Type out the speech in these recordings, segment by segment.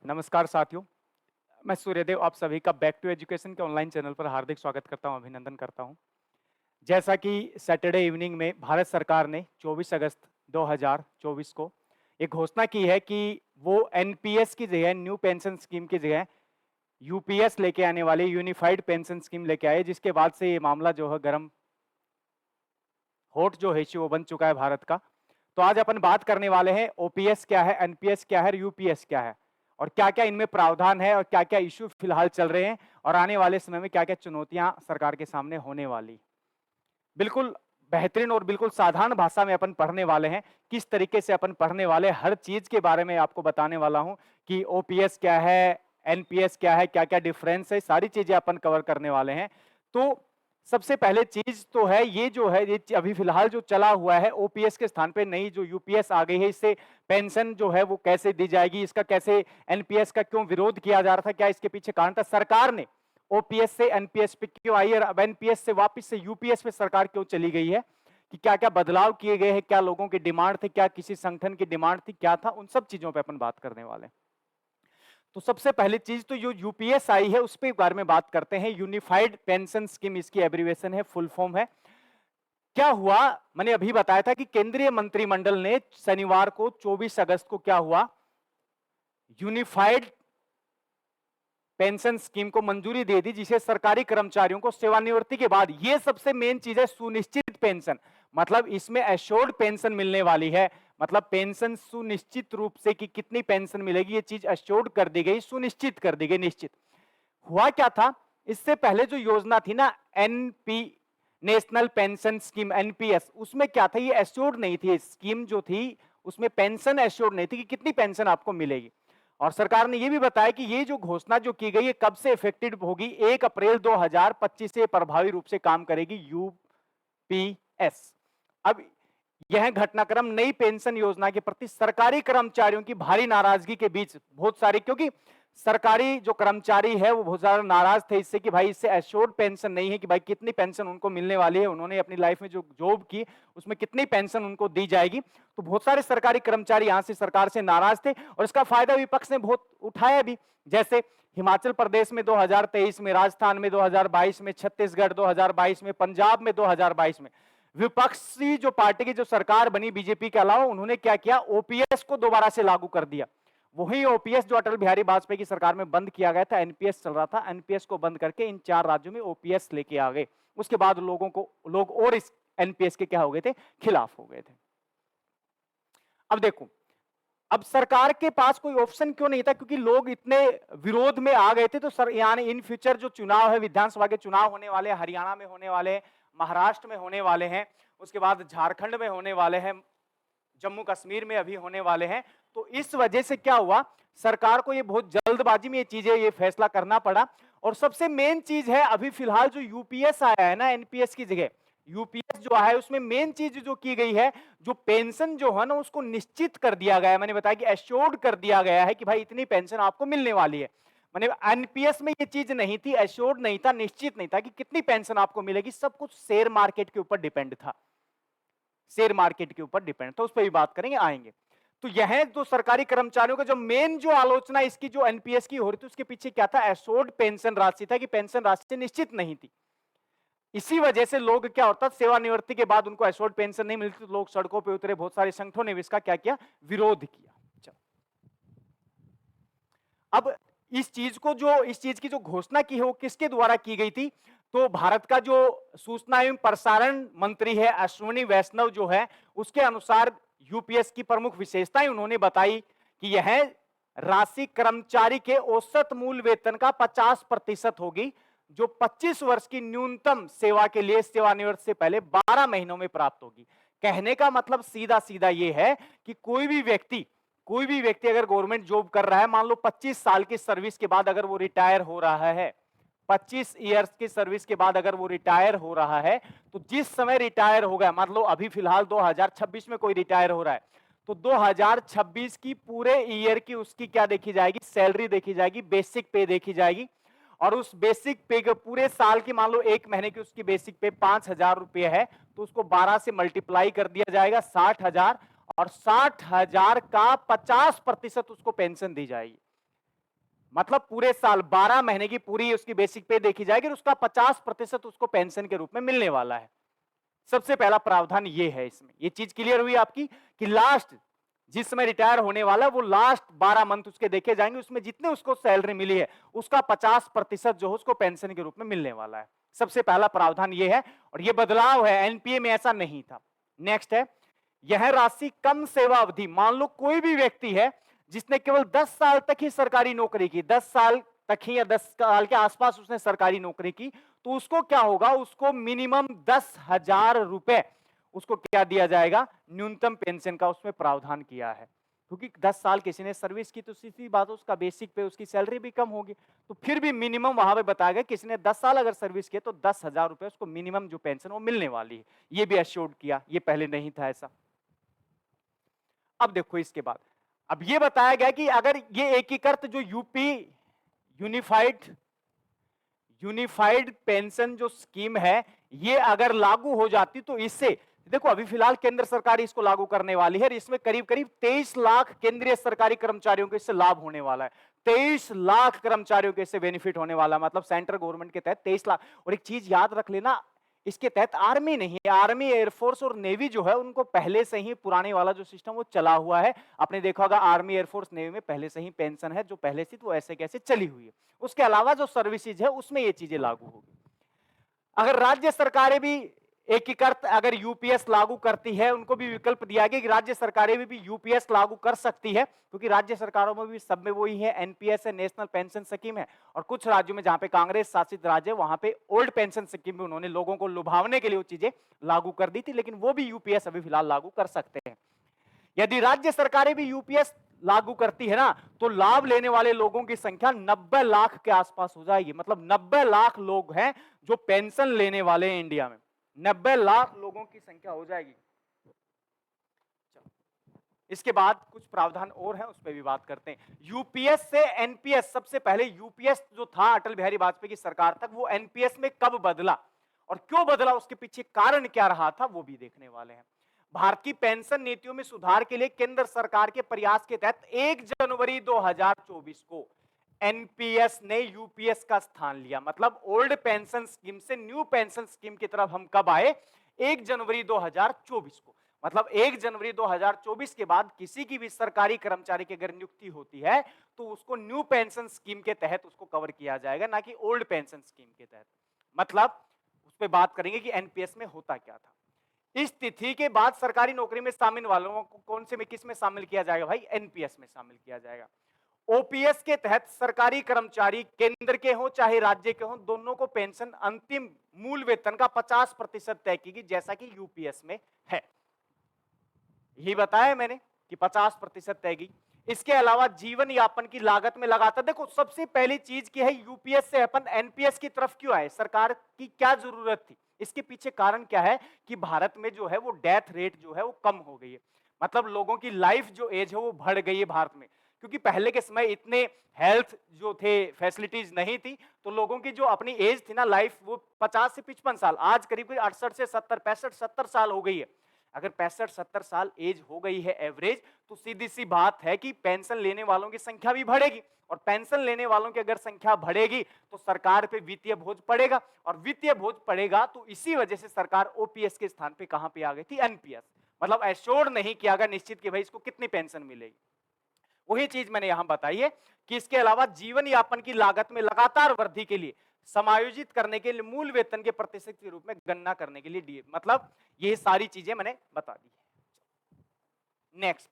नमस्कार साथियों, मैं सूर्यदेव आप सभी का बैक टू एजुकेशन के ऑनलाइन चैनल पर हार्दिक स्वागत करता हूं, अभिनंदन करता हूं। जैसा कि सैटरडे इवनिंग में भारत सरकार ने 24 अगस्त 2024 को एक घोषणा की है कि वो एनपीएस की जगह, न्यू पेंशन स्कीम की जगह यूपीएस लेके आने वाली यूनिफाइड पेंशन स्कीम लेके आए, जिसके बाद से ये मामला जो है गरम हॉट जो है इश्यू वो बन चुका है भारत का। तो आज अपन बात करने वाले हैं ओपीएस क्या है, एनपीएस क्या है और यूपीएस क्या है और क्या क्या इनमें प्रावधान है और क्या क्या इश्यू फिलहाल चल रहे हैं और आने वाले समय में क्या क्या चुनौतियां सरकार के सामने होने वाली। बिल्कुल बेहतरीन और बिल्कुल साधारण भाषा में अपन पढ़ने वाले हैं। किस तरीके से अपन पढ़ने वाले, हर चीज के बारे में आपको बताने वाला हूं कि ओपीएस क्या है, एनपीएस क्या है, क्या क्या डिफरेंस है, सारी चीजें अपन कवर करने वाले हैं। तो सबसे पहले चीज तो है ये जो है, ये अभी फिलहाल जो चला हुआ है ओपीएस के स्थान पे नई जो यूपीएस आ गई है, इससे पेंशन जो है वो कैसे दी जाएगी, इसका कैसे, एनपीएस का क्यों विरोध किया जा रहा था, क्या इसके पीछे कारण था, सरकार ने ओपीएस से एनपीएस पे क्यों आई और अब एनपीएस से वापस से यूपीएस पे सरकार क्यों चली गई है, कि क्या क्या बदलाव किए गए हैं, क्या लोगों की डिमांड थी, क्या किसी संगठन की डिमांड थी, क्या था, उन सब चीजों पे अपन बात करने वाले हैं। तो सबसे पहली चीज तो जो यूपीएस आई है उस पे बारे में बात करते हैं। यूनिफाइड पेंशन स्कीम इसकी एब्रीवेशन है, फुल फॉर्म है। क्या हुआ, मैंने अभी बताया था कि केंद्रीय मंत्रिमंडल ने शनिवार को 24 अगस्त को क्या हुआ, यूनिफाइड पेंशन स्कीम को मंजूरी दे दी, जिसे सरकारी कर्मचारियों को सेवानिवृत्ति के बाद, ये सबसे मेन चीज है, सुनिश्चित पेंशन, मतलब इसमें एश्योर्ड पेंशन मिलने वाली है। मतलब पेंशन सुनिश्चित रूप से कि कितनी पेंशन मिलेगी, ये चीज एश्योर्ड कर दी गई, सुनिश्चित कर दी गई, निश्चित। हुआ क्या था, इससे पहले जो योजना थी ना NP, national pension scheme, NPS, उसमें क्या था, ये एश्योर्ड नहीं थी स्कीम जो थी, उसमें पेंशन एश्योर्ड नहीं थी कि कितनी पेंशन आपको मिलेगी। और सरकार ने यह भी बताया कि ये जो घोषणा जो की गई है कब से इफेक्टिव होगी, 1 अप्रैल 2025 से प्रभावी रूप से काम करेगी यूपीएस। अब यह घटनाक्रम नई पेंशन योजना के प्रति सरकारी कर्मचारियों की भारी नाराजगी के बीच, बहुत सारे, क्योंकि सरकारी जो कर्मचारी है वो बहुत ज्यादा नाराज थे इससे कि भाई इससे एश्योर्ड पेंशन नहीं है कि भाई कितनी पेंशन उनको मिलने वाली है, उन्होंने अपनी लाइफ में जो जॉब की उसमें कितनी पेंशन उनको दी जाएगी। तो बहुत सारे सरकारी कर्मचारी यहां से सरकार से नाराज थे और इसका फायदा विपक्ष ने बहुत उठाया भी। जैसे हिमाचल प्रदेश में 2023 में, राजस्थान में 2022 में, छत्तीसगढ़ 2022 में, पंजाब में 2022 में विपक्षी जो पार्टी की जो सरकार बनी बीजेपी के अलावा, उन्होंने क्या किया, ओपीएस को दोबारा से लागू कर दिया। वही ओपीएस जो अटल बिहारी वाजपेयी की सरकार में बंद किया गया था, एनपीएस चल रहा था, एनपीएस को बंद करके इन 4 राज्यों में ओपीएस लेके आ गए। उसके बाद लोग और इस एनपीएस के क्या हो गए थे, खिलाफ हो गए थे। अब देखो, अब सरकार के पास कोई ऑप्शन क्यों नहीं था, क्योंकि लोग इतने विरोध में आ गए थे। तो सर यानी इन फ्यूचर जो चुनाव है, विधानसभा के चुनाव होने वाले, हरियाणा में होने वाले, महाराष्ट्र में होने वाले हैं, उसके बाद झारखंड में होने वाले हैं, जम्मू कश्मीर में अभी होने वाले हैं। तो इस वजह से क्या हुआ, सरकार को ये बहुत जल्दबाजी में ये चीजें, ये फैसला करना पड़ा। और सबसे मेन चीज है, अभी फिलहाल जो यूपीएस आया है ना एनपीएस की जगह, यूपीएस जो आया है उसमें मेन चीज जो की गई है, जो पेंशन जो है ना उसको निश्चित कर दिया गया है। मैंने बताया कि एश्योर्ड कर दिया गया है कि भाई इतनी पेंशन आपको मिलने वाली है। मैंने एनपीएस में ये चीज नहीं थी, एश्योर्ड नहीं था, निश्चित नहीं था कि कितनी पेंशन आपको मिलेगी, सब कुछ शेयर मार्केट के ऊपर डिपेंड था, शेयर मार्केट के ऊपर डिपेंड था। उस पर भी बात करेंगे, आएंगे। तो यह जो सरकारी कर्मचारियों का जो मेन जो आलोचना इसकी जो एनपीएस की हो रही थी, उसके पीछे क्या था, एश्योर्ड पेंशन राशि था, कि पेंशन राशि निश्चित नहीं थी। इसी वजह से लोग क्या होता, सेवानिवृत्ति के बाद उनको एश्योर्ड पेंशन नहीं मिलती, तो लोग सड़कों पे उतरे, बहुत सारे संगठनों ने इसका क्या किया, विरोध किया। अब इस चीज की जो घोषणा की है वो किसके द्वारा की गई थी, तो भारत का जो सूचना एवं प्रसारण मंत्री है अश्विनी वैष्णव जो है, उसके अनुसार यूपीएस की प्रमुख विशेषताएं उन्होंने बताई कि यह राशि कर्मचारी के औसत मूल वेतन का 50% होगी, जो 25 वर्ष की न्यूनतम सेवा के लिए सेवानिवृत्ति से पहले 12 महीनों में प्राप्त होगी। कहने का मतलब सीधा सीधा यह है कि कोई भी व्यक्ति अगर गवर्नमेंट जॉब कर रहा है, मान लो 25 साल की सर्विस के बाद अगर वो रिटायर हो रहा है, 25 इयर्स की सर्विस के बाद अगर वो रिटायर हो रहा है, तो जिस समय रिटायर हो गया, मान लो अभी फिलहाल 2026 में कोई रिटायर हो रहा है, तो 2026 की पूरे ईयर की उसकी क्या देखी जाएगी, सैलरी देखी जाएगी, बेसिक पे देखी जाएगी। और उस बेसिक पे के पूरे साल की, मान लो 1 महीने की उसकी बेसिक पे 5,000 रुपये है, तो उसको 12 से मल्टीप्लाई कर दिया जाएगा, 60,000, और 60,000 का 50% उसको पेंशन दी जाएगी। मतलब पूरे साल 12 महीने की पूरी उसकी बेसिक पे देखी जाएगी और उसका 50% उसको पेंशन के रूप में मिलने वाला है। सबसे पहला प्रावधान ये है इसमें। ये चीज क्लियर हुई आपकी कि लास्ट जिस समय रिटायर होने वाला है वो लास्ट 12 मंथ उसके देखे जाएंगे, उसमें जितने उसको सैलरी मिली है उसका 50% जो है उसको पेंशन के रूप में मिलने वाला है। सबसे पहला प्रावधान ये है और ये बदलाव है, एनपीए में ऐसा नहीं था। नेक्स्ट है, यह राशि कम सेवा अवधि, मान लो कोई भी व्यक्ति है जिसने केवल 10 साल तक ही सरकारी नौकरी की, 10 साल तक ही या 10 साल के आसपास उसने सरकारी नौकरी की, तो उसको क्या होगा, उसको मिनिमम 10,000 रुपए उसको क्या दिया जाएगा, न्यूनतम पेंशन का उसमें प्रावधान किया है। क्योंकि 10 साल किसी ने सर्विस की तो सीधी बात है उसका बेसिक पे उसकी सैलरी भी कम होगी, तो फिर भी मिनिमम वहां पे बताया गया किसी ने 10 साल अगर सर्विस किया तो 10,000 रुपए उसको मिनिमम जो पेंशन वो मिलने वाली है, ये भी एश्योर्ड किया, ये पहले नहीं था ऐसा। अब देखो इसके बाद अब ये बताया गया कि अगर ये एकीकृत जो यूपी यूनिफाइड पेंशन जो स्कीम है ये अगर लागू हो जाती तो इससे देखो अभी फिलहाल केंद्र सरकार इसको लागू करने वाली है, इसमें करीब करीब 23 लाख केंद्रीय सरकारी कर्मचारियों को इससे लाभ होने वाला है। 23 लाख कर्मचारियों को इससे बेनिफिट होने वाला है, मतलब सेंट्रल गवर्नमेंट के तहत 23 लाख। और एक चीज याद रख लेना, इसके तहत आर्मी नहीं है, आर्मी एयरफोर्स और नेवी जो है उनको पहले से ही पुराने वाला जो सिस्टम वो चला हुआ है। आपने देखा होगा आर्मी एयरफोर्स नेवी में पहले से ही पेंशन है जो पहले से वो ऐसे कैसे चली हुई है। उसके अलावा जो सर्विसेज है उसमें ये चीजें लागू होगी। अगर राज्य सरकारें भी एकीकृत अगर यूपीएस लागू करती है, उनको भी विकल्प दिया गया कि राज्य सरकारें भी यूपीएस लागू कर सकती है, क्योंकि राज्य सरकारों में भी सब में वही है, एनपीएस है, नेशनल पेंशन स्कीम है। और कुछ राज्यों में जहां पे कांग्रेस शासित राज्य है वहां पे ओल्ड पेंशन स्कीम भी उन्होंने लोगों को लुभावने के लिए वो चीजें लागू कर दी थी, लेकिन वो भी यूपीएस अभी फिलहाल लागू कर सकते हैं। यदि राज्य सरकारें भी यूपीएस लागू करती है ना तो लाभ लेने वाले लोगों की संख्या 90 लाख के आसपास हो जाएगी। मतलब 90 लाख लोग हैं जो पेंशन लेने वाले हैं इंडिया में, 90 लाख लोगों की संख्या हो जाएगी। इसके बाद कुछ प्रावधान और हैं उस पर भी बात करते हैं। यूपीएस से एनपीएस, सबसे पहले यूपीएस जो था अटल बिहारी वाजपेयी की सरकार तक, वो एनपीएस में कब बदला और क्यों बदला, उसके पीछे कारण क्या रहा था वो भी देखने वाले हैं। भारत की पेंशन नीतियों में सुधार के लिए केंद्र सरकार के प्रयास के तहत 1 जनवरी 2024 को एनपीएस ने यूपीएस का स्थान लिया। मतलब ओल्ड पेंशन स्कीम से न्यू पेंशन स्कीम की तरफ हम कब आए, 1 जनवरी 2024 को। मतलब 1 जनवरी 2024 के बाद किसी की भी सरकारी कर्मचारी की अगर नियुक्ति होती है तो उसको न्यू पेंशन स्कीम के तहत उसको कवर किया जाएगा, ना कि ओल्ड पेंशन स्कीम के तहत। मतलब उस पर बात करेंगे कि एनपीएस में होता क्या था। इस तिथि के बाद सरकारी नौकरी में शामिल वालों को कौन से में किस में शामिल किया जाएगा भाई, एनपीएस में शामिल किया जाएगा। ओपीएस के तहत सरकारी कर्मचारी केंद्र के हो चाहे राज्य के हो, दोनों को पेंशन अंतिम मूल वेतन का 50% तय की गई, जैसा कि यूपीएस में है। यही बताया मैंने कि 50% तय की। इसके अलावा जीवन यापन की लागत में लगातार, देखो सबसे पहली चीज की है यूपीएस से अपन एनपीएस की तरफ क्यों आए, सरकार की क्या जरूरत थी, इसके पीछे कारण क्या है कि भारत में जो है वो डेथ रेट जो है वो कम हो गई है। मतलब लोगों की लाइफ जो एज है वो बढ़ गई है भारत में, क्योंकि पहले के समय इतने हेल्थ जो थे फैसिलिटीज नहीं थी, तो लोगों की जो अपनी एज थी ना लाइफ वो 50 से 55 साल, आज करीब 68 से 70, 65 70 साल हो गई है। अगर 65-70 साल एज हो गई है एवरेज, तो सीधी सी बात है कि पेंशन लेने वालों की संख्या भी बढ़ेगी, और पेंशन लेने वालों की अगर संख्या बढ़ेगी तो सरकार पे वित्तीय बोझ पड़ेगा, और वित्तीय बोझ पड़ेगा तो इसी वजह से सरकार ओपीएस के स्थान पे कहां पे आ गई थी, एनपीएस। मतलब एश्योर नहीं किया गया निश्चित कि भाई इसको कितनी पेंशन मिलेगी। वही चीज मैंने यहां बताई है कि इसके अलावा जीवन यापन की लागत में लगातार वृद्धि के लिए समायोजित करने के लिए मूल वेतन के प्रतिशत के रूप में गणना करने के लिए डीए, मतलब ये सारी चीजें मैंने बता दी है। नेक्स्ट,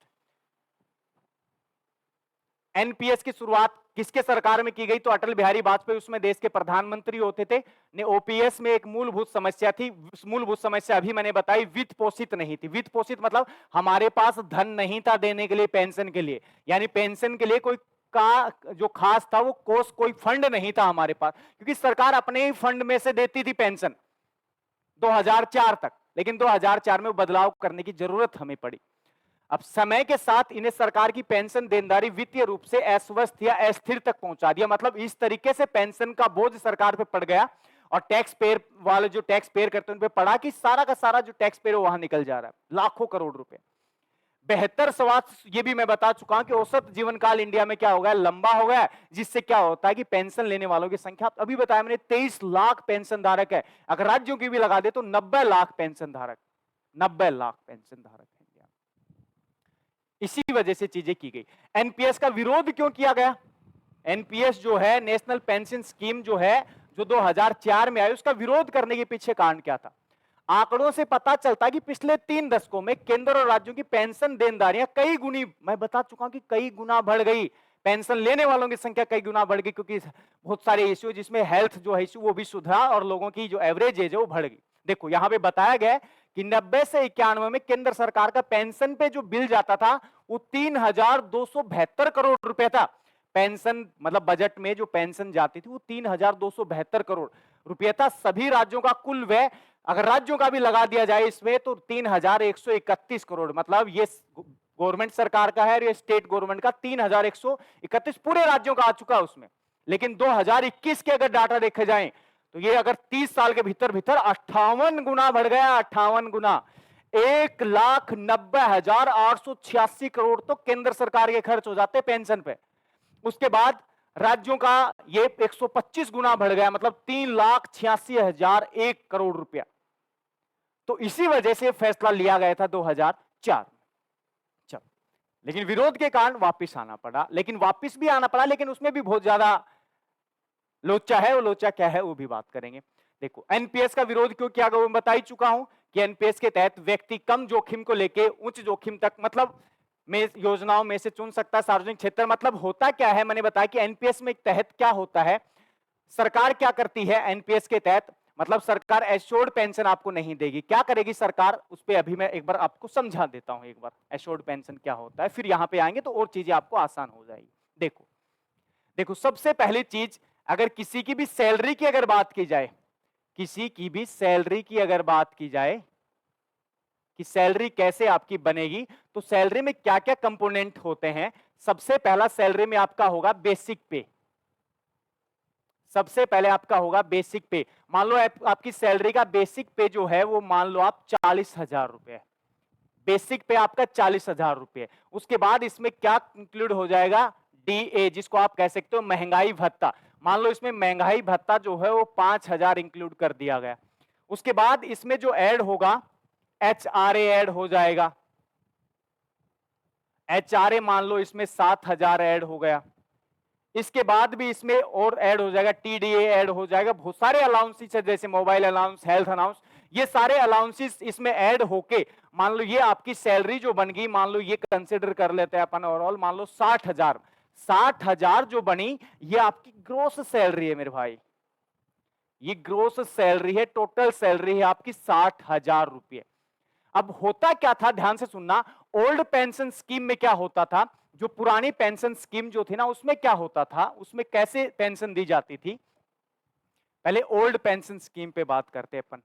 एनपीएस की शुरुआत किसके सरकार में की गई, तो अटल बिहारी वाजपेयी उसमें देश के प्रधानमंत्री होते थे ने। ओपीएस में एक मूलभूत समस्या थी, मूलभूत समस्या अभी मैंने बताई, वित्त पोषित नहीं थी। वित्त पोषित मतलब हमारे पास धन नहीं था देने के लिए पेंशन के लिए, यानी पेंशन के लिए कोई का जो खास था वो कोष, कोई फंड नहीं था हमारे पास, क्योंकि सरकार अपने ही फंड में से देती थी पेंशन 2004 तक, लेकिन 2004 में बदलाव करने की जरूरत हमें पड़ी। अब समय के साथ इन्हें सरकार की पेंशन देनदारी वित्तीय रूप से अस्वस्थ या अस्थिर तक पहुंचा दिया। मतलब इस तरीके से पेंशन का बोझ सरकार पे पड़ गया, और टैक्स पेयर वाले जो टैक्स पेयर करते हैं उन पे पड़ा कि सारा का सारा जो टैक्स पेयर वहां निकल जा रहा है, लाखों करोड़ रुपए। बेहतर स्वास्थ्य, ये भी मैं बता चुका हूं कि औसत जीवन काल इंडिया में क्या हो गया, लंबा हो गया, जिससे क्या होता है कि पेंशन लेने वालों की संख्या, अभी बताया मैंने 23 लाख पेंशन धारक है, अगर राज्यों की भी लगा दे तो 90 लाख पेंशन धारक, 90 लाख पेंशन धारक है इंडिया। इसी वजह से चीजें की गई। एनपीएस का विरोध क्यों किया गया? एनपीएस जो है, नेशनल पेंशन स्कीम जो है, जो 2004 में आई, उसका विरोध करने के पीछे कारण क्या था? आंकड़ों से पता चलता है कि पिछले 3 दशकों में केंद्र और राज्यों की पेंशन देनदारियां कई गुनी, मैं बता चुका हूं कि कई गुना बढ़ गई, पेंशन लेने वालों की संख्या कई गुना बढ़ गई, क्योंकि बहुत सारे इश्यू, जिसमें हेल्थ जो है इश्यू वो भी सुधरा और लोगों की जो एवरेज एज है वो बढ़ गई। देखो यहां पे बताया गया कि 90 से 91 में केंद्र सरकार का पेंशन पे जो बिल जाता था वो 3,272 करोड़ रुपए था। पेंशन मतलब बजट में जो पेंशन जाती थी वो 3,272 करोड़ रुपया था। सभी राज्यों का कुल व्यय अगर राज्यों का भी लगा दिया जाए इसमें तो 3,131 करोड़, मतलब ये गवर्नमेंट सरकार का है और ये स्टेट गवर्नमेंट का 3,131 पूरे राज्यों का आ चुका है उसमें। लेकिन 2021 के अगर डाटा देखे जाएं तो ये अगर 30 साल के भीतर भीतर 58 गुना बढ़ गया, 58 गुना, 1,90,886 करोड़ तो केंद्र सरकार के खर्च हो जाते पेंशन पे। उसके बाद राज्यों का ये 125 गुना बढ़ गया, मतलब 3,86,001 करोड़ रुपया। तो इसी वजह से फैसला लिया गया था 2004 में। चलो, लेकिन विरोध के कारण वापस आना पड़ा, लेकिन वापस भी आना पड़ा, लेकिन उसमें भी बहुत ज्यादा लोचा है। वो लोचा क्या है वो भी बात करेंगे। देखो एनपीएस का विरोध क्यों किया गया वो बता ही चुका हूं कि एनपीएस के तहत व्यक्ति कम जोखिम को लेके उच्च जोखिम तक, मतलब में योजनाओं में से चुन सकता है सार्वजनिक क्षेत्र। मतलब होता क्या है, मैंने बताया कि एनपीएस में तहत क्या होता है, सरकार क्या करती है एनपीएस के तहत, मतलब सरकार एश्योर्ड पेंशन आपको नहीं देगी। क्या करेगी सरकार, उस पर अभी मैं एक बार आपको समझा देता हूं, एक बार एश्योर्ड पेंशन क्या होता है, फिर यहां पे आएंगे तो और चीजें आपको आसान हो जाएगी। देखो देखो सबसे पहली चीज, अगर किसी की भी सैलरी की अगर बात की जाए, किसी की भी सैलरी की अगर बात की जाए कि सैलरी कैसे आपकी बनेगी, तो सैलरी में क्या क्या कंपोनेंट होते हैं। सबसे पहला सैलरी में आपका होगा बेसिक पे। सबसे पहले आपका होगा बेसिक पे। मान लो आपकी सैलरी का बेसिक पे जो है वो मान लो आप 40,000 रुपए, बेसिक पे आपका 40,000 रुपए। उसके बाद इसमें क्या इंक्लूड हो जाएगा, डीए, जिसको आप कह सकते हो महंगाई भत्ता। मान लो इसमें महंगाई भत्ता जो है वो 5,000 इंक्लूड कर दिया गया। उसके बाद इसमें जो ऐड होगा एचआरए ऐड हो जाएगा। एचआरए मान लो इसमें 7,000 ऐड हो गया। इसके बाद भी इसमें और ऐड हो जाएगा, टीडीए ऐड हो जाएगा। बहुत सारे अलाउंसेस है, जैसे मोबाइल अलाउंस, हेल्थ अलाउंस, ये सारे अलाउंसेस इसमें ऐड होके मान लो ये आपकी सैलरी जो बन गई, मान लो ये कंसिडर कर लेते हैं अपन ओवरऑल, मान लो 60,000, 60,000 जो बनी ये आपकी ग्रोस सैलरी है मेरे भाई, ये ग्रोस सैलरी है, टोटल सैलरी है आपकी 60,000 रुपये। अब होता क्या था, ध्यान से सुनना, ओल्ड पेंशन स्कीम में क्या होता था, जो पुरानी पेंशन स्कीम जो थी ना उसमें क्या होता था, उसमें कैसे पेंशन दी जाती थी। पहले ओल्ड पेंशन स्कीम पे बात करते हैं अपन।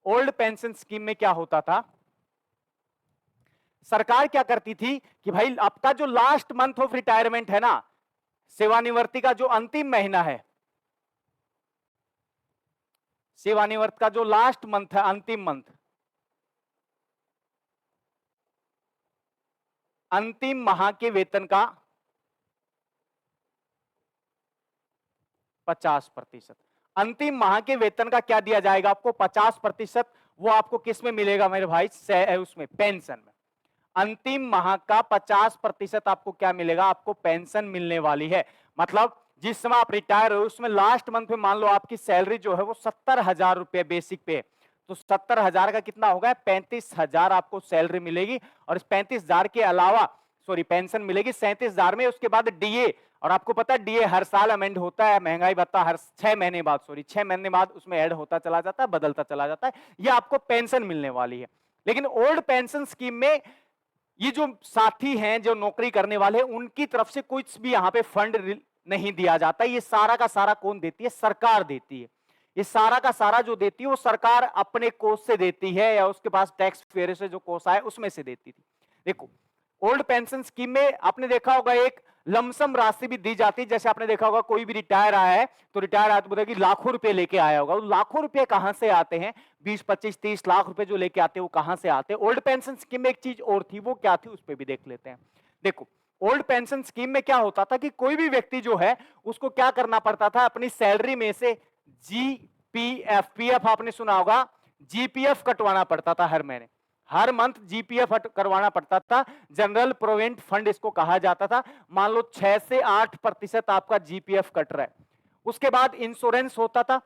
ओल्ड पेंशन स्कीम में क्या होता था, सरकार क्या करती थी कि भाई आपका जो लास्ट मंथ ऑफ रिटायरमेंट है ना, सेवानिवृत्ति का जो अंतिम महीना है, सेवानिवृत्त का जो लास्ट मंथ है, अंतिम मंथ, अंतिम माह के वेतन का 50%, अंतिम माह के वेतन का क्या दिया जाएगा आपको, 50%। वो आपको किस में मिलेगा मेरे भाई, उसमें पेंशन में। अंतिम माह का 50% आपको क्या मिलेगा, आपको पेंशन मिलने वाली है। मतलब जिस समय आप रिटायर हो उसमें लास्ट मंथ में मान लो आपकी सैलरी जो है वो 70,000 रुपए बेसिक पे, तो 70,000 का कितना होगा, 35,000 आपको सैलरी मिलेगी। और इस 35,000 के अलावा सॉरी पेंशन मिलेगी 37,000 में। उसके बाद डीए, और आपको पता है डीए हर साल अमेंड होता है, महंगाई भत्ता हर 6 महीने बाद, सॉरी 6 महीने बाद उसमें ऐड होता चला जाता है, बदलता चला जाता है। ये आपको पेंशन मिलने वाली है। लेकिन ओल्ड पेंशन स्कीम में ये जो साथी हैं जो नौकरी करने वाले हैं उनकी तरफ से कुछ भी यहाँ पे फंड नहीं दिया जाता। ये सारा का सारा कौन देती है, सरकार देती है। ये सारा का सारा जो देती है वो सरकार अपने कोष से देती है या उसके पास टैक्स फेयर से जो कोष आए उसमें से देती थी। देखो ओल्ड पेंशन स्कीम में आपने देखा होगा एक लमसम राशि भी दी जाती है। जैसे आपने देखा होगा कोई भी रिटायर आया है तो रिटायर आया तो बोलेगा कि लाखों रुपए लेके आया होगा। लाखों रुपए कहां से आते हैं? 20, 25, 30 लाख रुपए जो लेके आते हैं वो कहां से आते हैं? ओल्ड पेंशन स्कीम में एक चीज और थी, वो क्या थी उस पर भी देख लेते हैं। देखो ओल्ड पेंशन स्कीम में क्या होता था कि कोई भी व्यक्ति जो है उसको क्या करना पड़ता था, अपनी सैलरी में से जीपीएफ, पीएफ आपने सुना होगा, जीपीएफ कटवाना पड़ता था हर महीने, हर मंथ जीपीएफ करवाना पड़ता था। जनरल प्रोविडेंट फंड इसको कहा जाता था। मान लो 6 से 8% आपका जीपीएफ कट रहा है। उसके बाद इंश्योरेंस होता था,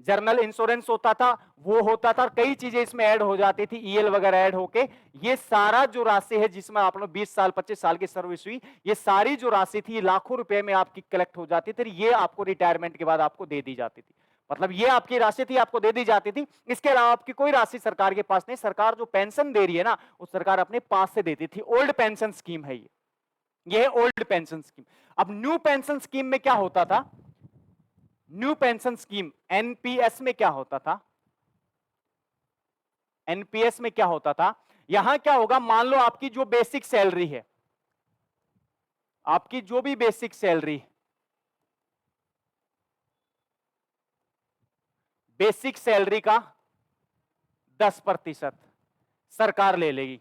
जर्नल इंश्योरेंस होता था, वो होता था, कई चीजें इसमें ऐड हो जाती थी, ईएल वगैरह ऐड होके ये सारा जो राशि है जिसमें आप लोग 20 साल 25 साल की सर्विस हुई, ये सारी जो राशि थी लाखों रुपए में आपकी कलेक्ट हो जाती थी। ये आपको रिटायरमेंट के बाद आपको दे दी जाती थी। मतलब ये आपकी राशि थी, आपको दे दी जाती थी। इसके अलावा आपकी कोई राशि सरकार के पास नहीं। सरकार जो पेंशन दे रही है ना, वो सरकार अपने पास से देती थी। ओल्ड पेंशन स्कीम है ये है ओल्ड पेंशन स्कीम। अब न्यू पेंशन स्कीम में क्या होता था? न्यू पेंशन स्कीम एनपीएस में क्या होता था? एनपीएस में क्या होता था? यहां क्या होगा, मान लो आपकी जो बेसिक सैलरी है, आपकी जो भी बेसिक सैलरी, बेसिक सैलरी का 10% सरकार ले लेगी।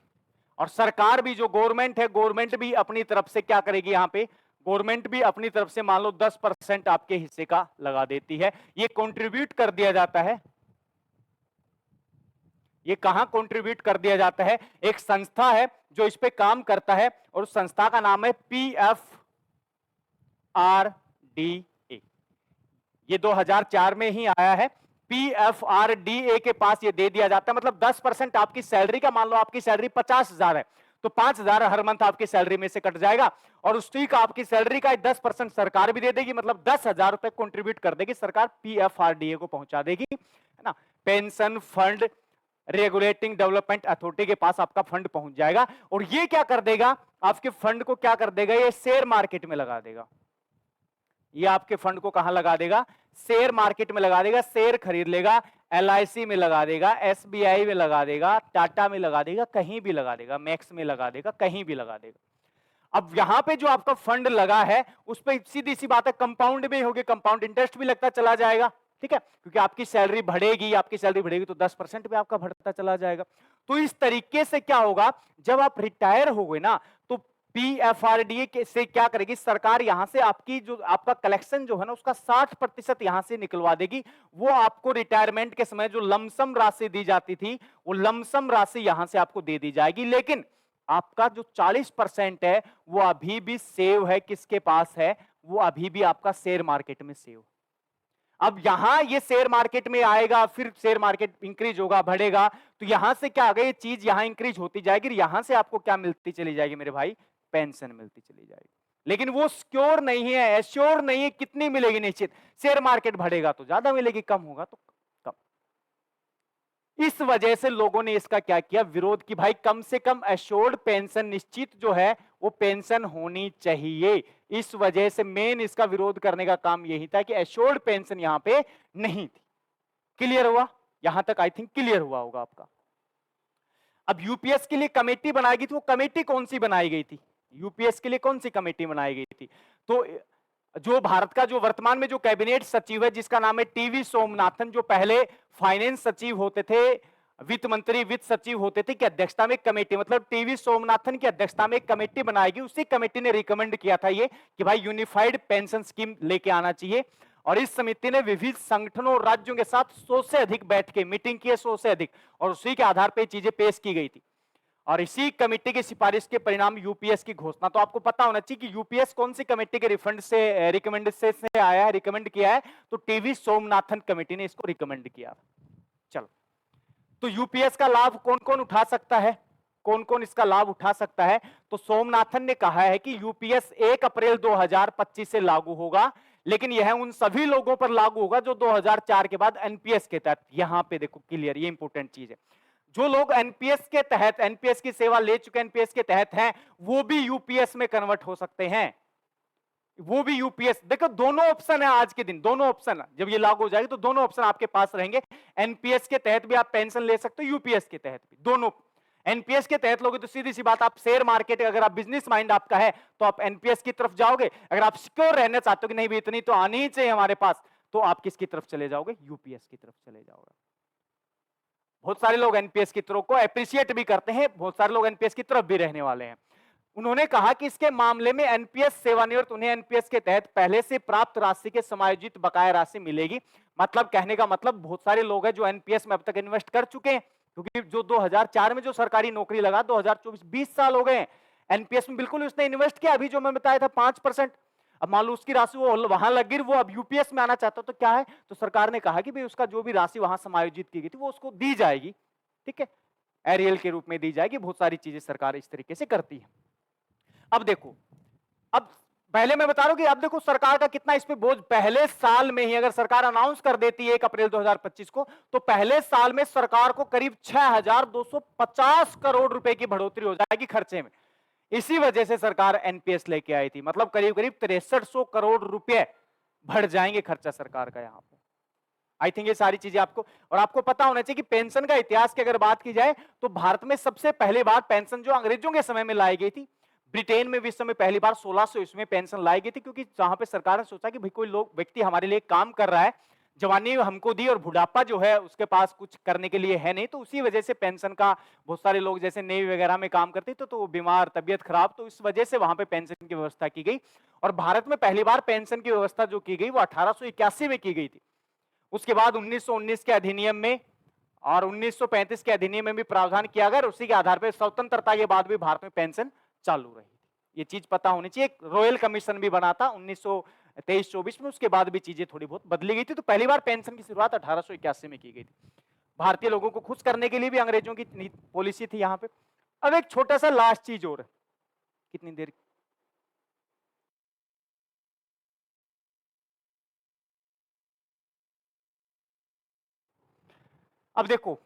और सरकार भी, जो गवर्नमेंट है, गवर्नमेंट भी अपनी तरफ से क्या करेगी? यहां पे गवर्नमेंट भी अपनी तरफ से मान लो 10% आपके हिस्से का लगा देती है। ये कंट्रीब्यूट कर दिया जाता है। ये कहां कंट्रीब्यूट कर दिया जाता है? एक संस्था है जो इस पे काम करता है और उस संस्था का नाम है पीएफआरडीए। ये 2004 में ही आया है। पीएफआरडीए के पास ये दे दिया जाता है। मतलब 10% आपकी सैलरी का, मान लो आपकी सैलरी 50,000 है तो 5,000 हर मंथ आपकी सैलरी में से कट जाएगा और उसी का आपकी सैलरी का 10% सरकार भी दे देगी। मतलब 10,000 रुपए कंट्रीब्यूट कर देगी सरकार, पीएफआरडीए को पहुंचा देगी, है ना। Pension fund regulating development authority के पास आपका फंड पहुंच जाएगा और ये क्या कर देगा? आपके फंड को क्या कर देगा? ये शेयर मार्केट में लगा देगा। ये आपके फंड को कहां लगा देगा? शेयर मार्केट में लगा देगा। शेयर खरीद लेगा, एलआईसी में लगा देगा, एसबीआई में लगा देगा, टाटा में लगा देगा, कहीं भी लगा देगा, मैक्स में लगा देगा, कहीं भी लगा देगा। अब यहां पे जो आपका फंड लगा है उस पर सीधी सी बात है, कंपाउंड में होगी, कंपाउंड इंटरेस्ट भी लगता चला जाएगा, ठीक है, क्योंकि आपकी सैलरी बढ़ेगी, आपकी सैलरी बढ़ेगी तो 10% भी आपका बढ़ता चला जाएगा। तो इस तरीके से क्या होगा, जब आप रिटायर हो गए ना तो पीएफआरडीए से क्या करेगी सरकार, यहां से आपकी जो आपका कलेक्शन जो है ना उसका 60% यहां से निकलवा देगी। वो आपको रिटायरमेंट के समय जो लमसम राशि दी जाती थी वो लमसम राशि यहां से आपको दे दी जाएगी। लेकिन आपका जो 40% है वो अभी भी सेव है, किसके पास है? वो अभी भी आपका शेयर मार्केट में सेव। अब यहां ये शेयर मार्केट में आएगा, फिर शेयर मार्केट इंक्रीज होगा, बढ़ेगा, तो यहां से क्या आ गया, ये चीज यहां इंक्रीज होती जाएगी, यहां से आपको क्या मिलती चली जाएगी मेरे भाई? पेंशन मिलती चली जाएगी। लेकिन वो सिक्योर नहीं है, एश्योर नहीं है, कितनी मिलेगी निश्चित। शेयर मार्केट बढ़ेगा तो ज्यादा मिलेगी, कम होगा तो कम। इस वजह से लोगों ने इसका क्या किया, विरोध की। भाई कम से कम एश्योर्ड पेंशन, निश्चित जो है वो पेंशन होनी चाहिए। इस वजह से मेन इसका विरोध करने का काम यही था कि एश्योर्ड पेंशन यहां पे नहीं थी। क्लियर हुआ? यहां तक आई थिंक क्लियर हुआ होगा आपका। अब यूपीएस के लिए कमेटी बनाई गई थी, वो कमेटी कौन सी बनाई गई थी? यूपीएस के लिए कौन सी कमेटी बनाई गई थी? तो जो भारत का जो वर्तमान में जो कैबिनेट सचिव है जिसका नाम है टीवी सोमनाथन, जो पहले फाइनेंस सचिव होते थे, वित्त मंत्री, वित्त सचिव होते थे, की अध्यक्षता में एक कमेटी, मतलब टीवी सोमनाथन की अध्यक्षता में एक कमेटी बनाएगी। उसी कमेटी ने रिकमेंड किया था ये कि भाई यूनिफाइड पेंशन स्कीम लेके आना चाहिए। और इस समिति ने विविध संगठनों और राज्यों के साथ 100 से अधिक बैठ के मीटिंग की है, 100 से अधिक, और उसी के आधार पर चीजें पेश की गई थी। और इसी कमेटी की सिफारिश के परिणाम यूपीएस की घोषणा। तो आपको पता होना चाहिए कि यूपीएस कौन सी कमेटी के रिकमेंड से आया है, रिकमेंड किया है, तो टीवी सोमनाथन कमेटी ने इसको रिकमेंड किया। चलो, तो यूपीएस का लाभ कौन कौन उठा सकता है, कौन कौन इसका लाभ उठा सकता है? तो सोमनाथन ने कहा है कि यूपीएस 1 अप्रैल 2025 से लागू होगा, लेकिन यह उन सभी लोगों पर लागू होगा जो 2004 के बाद एनपीएस के तहत, यहां पे देखो क्लियर, ये इंपॉर्टेंट चीज है, जो लोग एनपीएस के तहत, एनपीएस की सेवा ले चुके एनपीएस के तहत हैं, वो भी यूपीएस में कन्वर्ट हो सकते हैं। वो भी यूपीएस, देखो दोनों ऑप्शन है आज के दिन, दोनों ऑप्शन, जब ये लागू हो जाएगी तो दोनों ऑप्शन आपके पास रहेंगे। एनपीएस के तहत भी आप पेंशन ले सकते हो, यूपीएस के तहत भी, दोनों। एनपीएस के तहत लोगे तो सीधी सी बात, आप शेयर मार्केट, अगर आप बिजनेस माइंड आपका है तो आप एनपीएस की तरफ जाओगे। अगर आप सिक्योर रहना चाहते हो कि नहीं भी इतनी तो आनी ही चाहिए हमारे पास, तो आप किसकी तरफ चले जाओगे? यूपीएस की तरफ चले जाओगे। बहुत सारे लोग एनपीएस की तरफ को अप्रिशिएट भी करते हैं, बहुत सारे लोग एनपीएस की तरफ भी रहने वाले हैं। उन्होंने कहा कि इसके मामले में एनपीएस सेवानिवृत्त उन्हें एनपीएस के तहत पहले से प्राप्त राशि के समायोजित बकाया राशि मिलेगी। मतलब कहने का मतलब बहुत सारे लोग हैं जो एनपीएस में अब तक इन्वेस्ट कर चुके हैं, क्योंकि जो 2004 में जो सरकारी नौकरी लगा, 2024 20 साल हो गए एनपीएस में बिल्कुल उसने इन्वेस्ट किया। अभी जो मैं बताया था 5%, अब मान लो उसकी राशि वो वहां लग गई, वो अब यूपीएस में आना चाहता तो क्या है, तो सरकार ने कहा कि भाई उसका जो भी राशि वहां समायोजित की गई थी वो उसको दी जाएगी, ठीक है, एरियल के रूप में दी जाएगी। बहुत सारी चीजें सरकार इस तरीके से करती है। अब देखो, अब पहले मैं बता रहा हूं कि अब देखो सरकार का कितना इस पे बोझ, पहले साल में ही अगर सरकार अनाउंस कर देती है 1 अप्रैल 2025 को, तो पहले साल में सरकार को करीब 6250 करोड़ रुपए की बढ़ोतरी हो जाएगी खर्चे में। इसी वजह से सरकार एनपीएस लेके आई थी, मतलब करीब करीब 6300 करोड़ रुपए बढ़ जाएंगे खर्चा सरकार का यहां पे। आई थिंक ये सारी चीजें आपको, और आपको पता होना चाहिए कि पेंशन का इतिहास की अगर बात की जाए तो भारत में सबसे पहली बार पेंशन जो अंग्रेजों के समय में लाई गई थी, ब्रिटेन में विश्व में पहली बार 1600 ईस्वी में पेंशन लाई गई थी, क्योंकि जहां पे सरकार ने सोचा कि भाई कोई लोग व्यक्ति हमारे लिए काम कर रहा है, जवानी हमको दी और बुढ़ापा जो है उसके पास कुछ करने के लिए है नहीं, तो उसी वजह से पेंशन का, बहुत सारे लोग जैसे नेवी वगैरह में काम करते तो बीमार, तबियत खराब, तो इस वजह से वहां पे पेंशन की व्यवस्था की गई। और भारत में पहली बार पेंशन की व्यवस्था जो की गई वो 1881 में की गई थी। उसके बाद 1919 के अधिनियम में और 1935 के अधिनियम में भी प्रावधान किया गया, उसी के आधार पर स्वतंत्रता के बाद भी भारत में पेंशन चालू रही। ये चीज पता होनी चाहिए। रॉयल कमीशन भी बना था 1923-24 में, उसके बाद भी चीजें थोड़ी बहुत बदली गई थी। तो पहली बार पेंशन की शुरुआत 1881 में की गई थी। भारतीय लोगों को खुश करने के लिए भी अंग्रेजों की पॉलिसी थी यहाँ पे। अब एक छोटा सा लास्ट चीज और, कितनी देर, अब देखो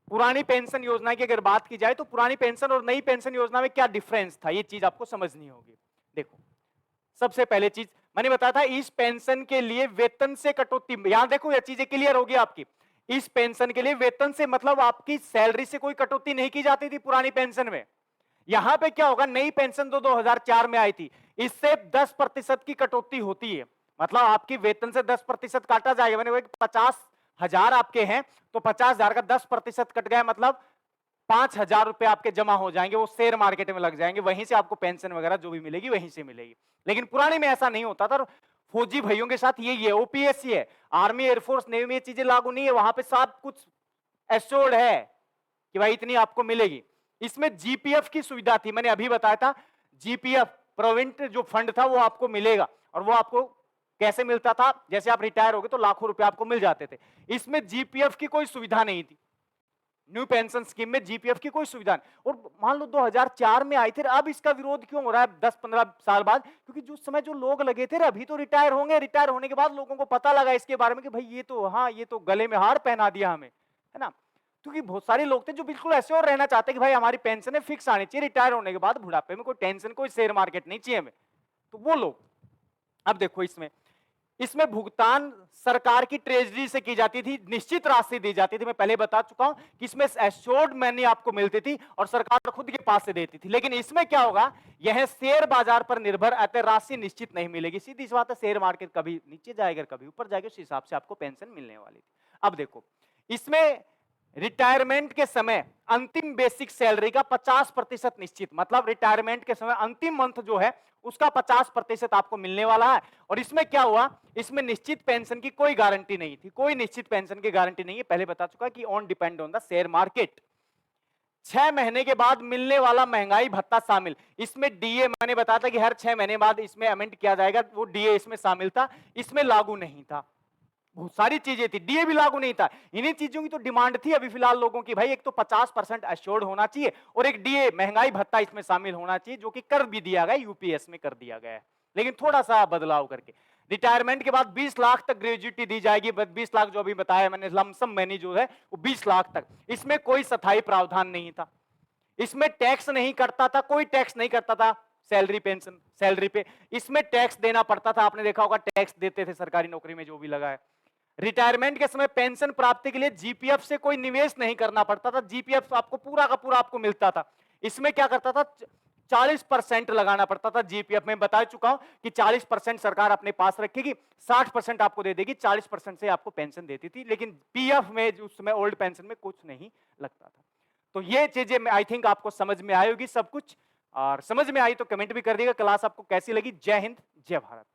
पुरानी पेंशन योजना की अगर बात की जाए तो पुरानी पेंशन और नई पेंशन योजना में क्या डिफरेंस था, ये चीज आपको समझनी होगी। देखो, सबसे पहले चीज मैंने बताया था, इस पेंशन के लिए वेतन से कटौती, यहां देखो ये चीजें क्लियर होगी आपकी। इस पेंशन के लिए वेतन से मतलब आपकी सैलरी से कोई कटौती नहीं की जाती थी पुरानी पेंशन में। यहां पे क्या होगा, नई पेंशन 2004 में आई थी, इससे 10% की कटौती होती है। मतलब आपकी वेतन से 10% काटा जाएगा, मैंने 50,000 आपके हैं तो 50,000 का 10% कट गया, मतलब 5,000 रुपए आपके जमा हो जाएंगे, वो शेयर मार्केट में लग जाएंगे, वहीं से आपको पेंशन वगैरह जो भी मिलेगी वहीं से मिलेगी। लेकिन पुराने में ऐसा नहीं होता था। फौजी भाइयों के साथ यही है, ओपीएससी है, आर्मी, एयरफोर्स, नेवी में ये चीजें लागू नहीं है। वहां पे सब कुछ एश्योर्ड है कि भाई इतनी आपको मिलेगी। इसमें जीपीएफ की सुविधा थी, मैंने अभी बताया था, जीपीएफ प्रोविडेंट जो फंड था वो आपको मिलेगा। और वो आपको कैसे मिलता था, जैसे आप रिटायर हो गए तो लाखों रुपए आपको मिल जाते थे। इसमें जीपीएफ की कोई सुविधा नहीं थी, न्यू पेंशन स्कीम में जीपीएफ की कोई सुविधा नहीं। और मान लो 2004 में आई थी, अब इसका विरोध क्यों हो रहा है 10-15 साल बाद? क्योंकि जिस समय जो लोग लगे थे अभी तो रिटायर होंगे, रिटायर होने के बाद लोगों को पता लगा इसके बारे में कि भाई ये तो, हाँ ये तो गले में हार पहना दिया हमें, है ना। क्योंकि बहुत सारे लोग थे जो बिल्कुल ऐसे और रहना चाहते कि भाई हमारी पेंशन फिक्स आनी चाहिए, रिटायर होने के बाद बुढ़ापे में कोई टेंशन, कोई शेयर मार्केट नहीं चाहिए हमें, तो वो लोग। अब देखो इसमें भुगतान सरकार की ट्रेजरी से की जाती थी, निश्चित राशि दी जाती थी। मैं पहले बता चुका हूं कि इसमें एश्योर्ड मनी आपको मिलती थी और सरकार खुद के पास से देती थी। लेकिन इसमें क्या होगा, यह शेयर बाजार पर निर्भर, अतः राशि निश्चित नहीं मिलेगी। सीधी सी बात है, शेयर मार्केट कभी नीचे जाएगा कभी ऊपर जाएगा, उस हिसाब से आपको पेंशन मिलने वाली थी। अब देखो, इसमें रिटायरमेंट के समय अंतिम बेसिक सैलरी का 50% निश्चित, मतलब रिटायरमेंट के समय अंतिम मंथ जो है उसका 50% आपको मिलने वाला है। और इसमें क्या हुआ, इसमें निश्चित पेंशन की कोई गारंटी नहीं थी, कोई निश्चित पेंशन की गारंटी नहीं है। पहले बता चुका कि on depend on the share market. 6 महीने के बाद मिलने वाला महंगाई भत्ता शामिल, इसमें डीए, मैंने बताया था कि हर 6 महीने बाद इसमें अमेंड किया जाएगा, वो डीए इसमें शामिल था, इसमें लागू नहीं था। बहुत सारी चीजें थी, डीए भी लागू नहीं था। इन्हीं चीजों की तो डिमांड थी अभी फिलहाल लोगों की, भाई एक तो 50% एश्योर्ड होना चाहिए और एक डीए महंगाई भत्ता इसमें शामिल होना चाहिए, जो कि कर भी दिया गया, यूपीएस में कर दिया गया है, लेकिन थोड़ा सा बदलाव करके। रिटायरमेंट के बाद 20 लाख तक ग्रेजुइटी दी जाएगी, 20 लाख जो अभी बताया मैंने, लमसम मनी जो है वो 20 लाख तक। इसमें कोई स्थायी प्रावधान नहीं था, इसमें टैक्स नहीं करता था, कोई टैक्स नहीं करता था सैलरी पेंशन सैलरी पे। इसमें टैक्स देना पड़ता था, आपने देखा होगा टैक्स देते थे सरकारी नौकरी में जो भी लगा है। रिटायरमेंट के समय पेंशन प्राप्ति के लिए जीपीएफ से कोई निवेश नहीं करना पड़ता था, जीपीएफ आपको पूरा का पूरा आपको मिलता था। इसमें क्या करता था, 40% लगाना पड़ता था जीपीएफ में। बता चुका हूं कि 40% सरकार अपने पास रखेगी, 60% आपको दे देगी, 40% से आपको पेंशन देती थी, लेकिन पीएफ में उस समय ओल्ड पेंशन में कुछ नहीं लगता था। तो ये चीजें आई थिंक आपको समझ में आई होगी सब कुछ, और समझ में आई तो कमेंट भी कर दिएगा। क्लास आपको कैसी लगी? जय हिंद, जय भारत।